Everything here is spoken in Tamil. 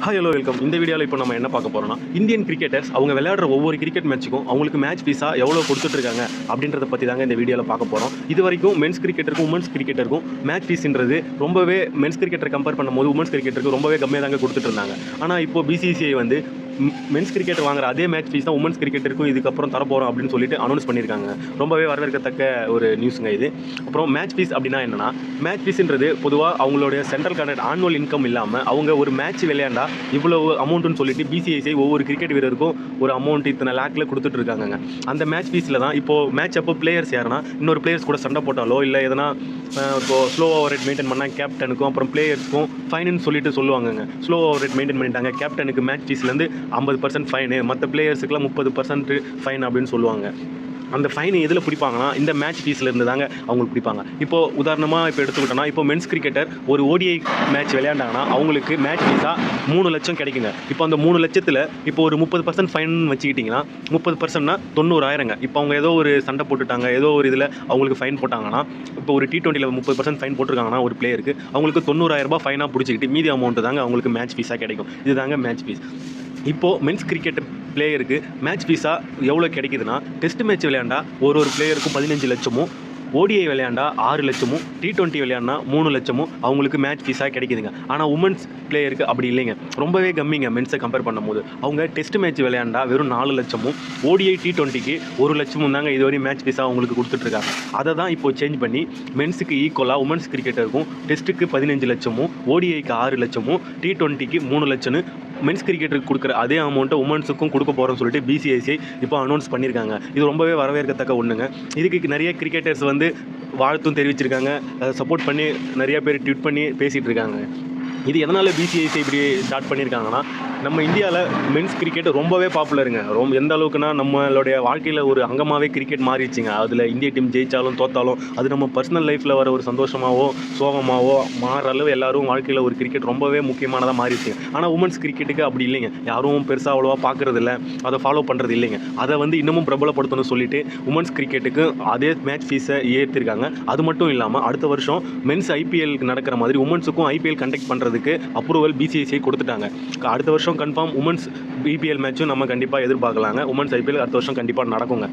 Hi hello welcome. இந்த வீடியோவில் இப்போ நம்ம என்ன பார்க்க போகிறோம்னா, இந்தியன் கிரிக்கெட்டர்ஸ் அவங்க விளையாடுற ஒவ்வொரு கிரிக்கெட் மேட்ச்சுக்கும் அவங்களுக்கு மேட்ச் ஃபீஸாக எவ்வளோ கொடுத்துட்ருக்காங்க அப்படின்றத பற்றி தாங்க இந்த வீடியோவில் பார்க்க போகிறோம். இது வரைக்கும் மென்ஸ் கிரிக்கெட்டருக்கும் உமன்ஸ் கிரிக்கெட்டருக்கும் மேட்ச் ஃபீஸ்ன்றது ரொம்பவே மென்ஸ் கிரிக்கெட்டரை கம்பேர் பண்ணும்போது உமன்ஸ் கிரிக்கெட்டருக்கு ரொம்பவே கம்மியாக தாங்க கொடுத்துட்டு இருந்தாங்க. ஆனால் இப்போ பிசிசிஐ வந்து மென்ஸ் கிரிக்கெட் வாங்குற அதே மேட்ச் ஃபீஸ் தான் உமன்ஸ் கிரிக்கெட்டருக்கும் இதுக்கப்புறம் தரப்போகிறோம் அப்படின்னு சொல்லிட்டு அனௌன்ஸ் பண்ணியிருக்காங்க. ரொம்பவே வரவேற்கத்தக்க ஒரு நியூஸுங்க இது. அப்புறம் மேட்ச் ஃபீஸ் அப்படின்னா என்னன்னா, மேட்ச் ஃபீஸ்ன்றது பொதுவாக அவங்களுடைய சென்ட்ரல் கனெக்ட் ஆனுவல் இன்கம் இல்லாமல் அவங்க ஒரு மேட்ச் விளையாண்டா இவ்வளோ அமௌண்ட்டுன்னு சொல்லிட்டு பிசிஐசிஐ ஒவ்வொரு கிரிக்கெட் வீரருக்கும் ஒரு அமௌண்ட் இத்தனை லேக்கில் கொடுத்துட்டு இருக்காங்க. அந்த மேட்ச் ஃபீஸில் தான் இப்போது மேட்ச் அப்போ பிளேயர்ஸ் யாருன்னா இன்னொரு பிளேயர்ஸ் கூட சண்டை போட்டாலோ இல்லை எதனா இப்போது ஸ்லோ ஓவர் ரேட் மெயின்டைன் பண்ணால் கேப்டனுக்கும் அப்புறம் பிளேயர்ஸ்க்கும் ஃபைனுன்னு சொல்லிட்டு சொல்லுவாங்க. ஸ்லோ ஓவர் ரேட் மெயின்டைன் பண்ணிட்டாங்க, கேப்டனுக்கு மேட்ச் ஃபீஸ்லேருந்து 50% ஃபைனு, மற்ற பிளேயர்ஸுக்குலாம் 30% ஃபைன் அப்படின்னு சொல்லுவாங்க. அந்த ஃபைன் எதில் பிடிப்பாங்கன்னா இந்த மேட்ச் ஃபீஸில் இருந்து தாங்க அவங்களுக்கு பிடிப்பாங்க. இப்போது உதாரணமாக இப்போ எடுத்துக்கிட்டோன்னா, இப்போ மென்ஸ் கிரிக்கெட்டர் ஒரு ஓடிஐ மேட்ச் விளையாண்டாங்கன்னா அவங்களுக்கு மேட்ச் ஃபீஸாக 3 லட்சம் கிடைக்குங்க. இப்போ அந்த 3 லட்சத்தில் இப்போ ஒரு 30% ஃபைன் வச்சுக்கிட்டிங்கன்னா 30%னா 90,000ங்க. இப்போ அவங்க ஏதோ ஒரு சண்டை போட்டுட்டாங்க, ஏதோ ஒரு இதில் அவங்களுக்கு ஃபைன் போட்டாங்கன்னா, இப்போ ஒரு T20யில் 30% ஃபைன் போட்டிருக்காங்கன்னா ஒரு பிளேயருக்கு அவங்களுக்கு 90,000 ரூபாய் ஃபைனாக பிடிச்சிக்கிட்டு மீதி அமௌண்ட்டு தாங்க அவங்களுக்கு மேட்ச் ஃபீஸாக கிடைக்கும். இது தாங்க மேட்ச் ஃபீஸ். இப்போது மென்ஸ் கிரிக்கெட் பிளேயருக்கு மேட்ச் ஃபீஸாக எவ்வளோ கிடைக்குதுன்னா, டெஸ்ட் மேட்ச் விளையாண்டா ஒரு பிளேயருக்கும் 15 லட்சமும், ஓடிஐ விளையாண்டா 6 லட்சமும், T20 விளையாடினா 3 லட்சமும் அவங்களுக்கு மேட்ச் ஃபீஸாக கிடைக்குதுங்க. ஆனால் உமன்ஸ் பிளேயருக்கு அப்படி இல்லைங்க, ரொம்பவே கம்மிங்க. மென்ஸை கம்பேர் பண்ணும்போது அவங்க டெஸ்ட் மேட்ச் விளையாண்டா வெறும் 4 லட்சமும், ஓடிஐ T20க்கு 1 லட்சமும் தாங்க இதுவரை மேட்ச் ஃபீஸாக அவங்களுக்கு கொடுத்துட்ருக்காங்க. அதை தான் இப்போது சேஞ்ச் பண்ணி மென்ஸுக்கு ஈக்குவலாக உமன்ஸ் கிரிக்கெட்டருக்கும் டெஸ்ட்டுக்கு 15 லட்சமும், ஓடிஐக்கு 6 லட்சமும், T20க்கு 3 லட்சம்னு மென்ஸ் கிரிக்கெட்டருக்கு கொடுக்குற அதே அமௌண்ட்டை உமன்ஸுக்கும் கொடுக்க போகிறோம்னு சொல்லிட்டு பிசிஐசிஐ இப்போ அனௌன்ஸ் பண்ணியிருக்காங்க. இது ரொம்பவே வரவேற்கத்தக்க ஒன்றுங்க. இதுக்கு நிறைய கிரிக்கெட்டர்ஸ் வந்து வாழ்த்தும் தெரிவிச்சிருக்காங்க, சப்போர்ட் பண்ணி நிறைய பேர் ட்வீட் பண்ணி பேசிகிட்டு இருக்காங்க. இது எதனால் பிசிஐசிஐ இப்படி ஸ்டார்ட் பண்ணியிருக்காங்கன்னா, நம்ம இந்தியாவில் மென்ஸ் கிரிக்கெட் ரொம்பவே பாப்புலருங்க. எந்த அளவுக்குன்னா நம்மளுடைய வாழ்க்கையில் ஒரு அங்கமாகவே கிரிக்கெட் மாறிடுச்சுங்க. அதில் இந்திய டீம் ஜெயித்தாலும் தோற்றாலும் அது நம்ம பர்சனல் லைஃப்பில் வர ஒரு சந்தோஷமாகவோ சோகமாகவோ மாறுற அளவு எல்லாரும் வாழ்க்கையில் ஒரு கிரிக்கெட் ரொம்பவே முக்கியமானதாக மாறிடுச்சு. ஆனால் உமன்ஸ் கிரிக்கெட்டுக்கு அப்படி இல்லைங்க. யாரும் பெருசாக அவ்வளோவா பார்க்குறது இல்லை, அதை ஃபாலோ பண்ணுறது இல்லைங்க. அதை வந்து இன்னமும் பிரபலப்படுத்தணும்னு சொல்லிட்டு உமன்ஸ் கிரிக்கெட்டுக்கு அதே மேட்ச் ஃபீஸை ஏற்றிருக்காங்க. அது மட்டும் இல்லாமல் அடுத்த வருஷம் மென்ஸ் ஐபிஎல்க்கு நடக்கிற மாதிரி உமன்ஸுக்கும் ஐபிஎல் கண்டக்ட் பண்ணுறதுக்கு அப்ரூவல் பிசிஐசிஐ கொடுத்துட்டாங்க. அடுத்த வருஷம் கன்ஃபார்ம் உமன்ஸ் பிபிஎல் மேட்சும் நம்ம கண்டிப்பாக எதிர்பார்க்கலாங்க. உமன்ஸ் ஐபிஎல் அடுத்த வருஷம் கண்டிப்பாக நடக்குங்க.